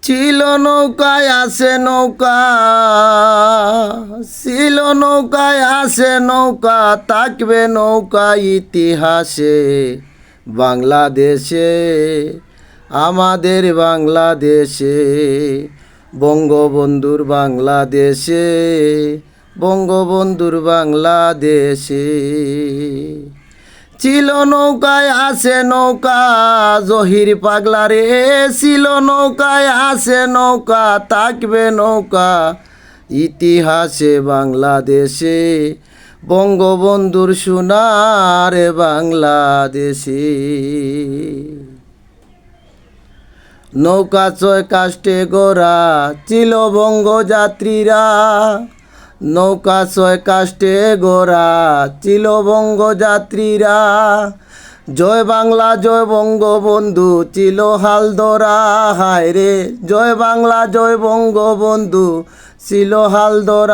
ছিল নৌকায় আসে নৌকা, ছিল নৌকায় আসে নৌকা, থাকবে নৌকা ইতিহাসে। বাংলাদেশে, আমাদের বাংলাদেশে, বঙ্গবন্ধুর বাংলাদেশে, বঙ্গবন্ধুর বাংলাদেশে। ছিল নৌকায় আসে নৌকা, জহির পাগলা রে, ছিল নৌকায় আসে নৌকা, থাকবে নৌকা ইতিহাসে। বাংলাদেশে, বঙ্গবন্ধুর সোনার বাংলাদেশে। নৌকা ছয় কাষ্টে গোরা ছিল বঙ্গযাত্রীরা, নৌকা ছয় কাষ্টে গোরা ছিল বঙ্গযাত্রীরা। জয় বাংলা জয় বঙ্গবন্ধু ছিল হাল ধরা, হায় রে জয় বাংলা জয় বঙ্গবন্ধু ছিল হাল ধরা।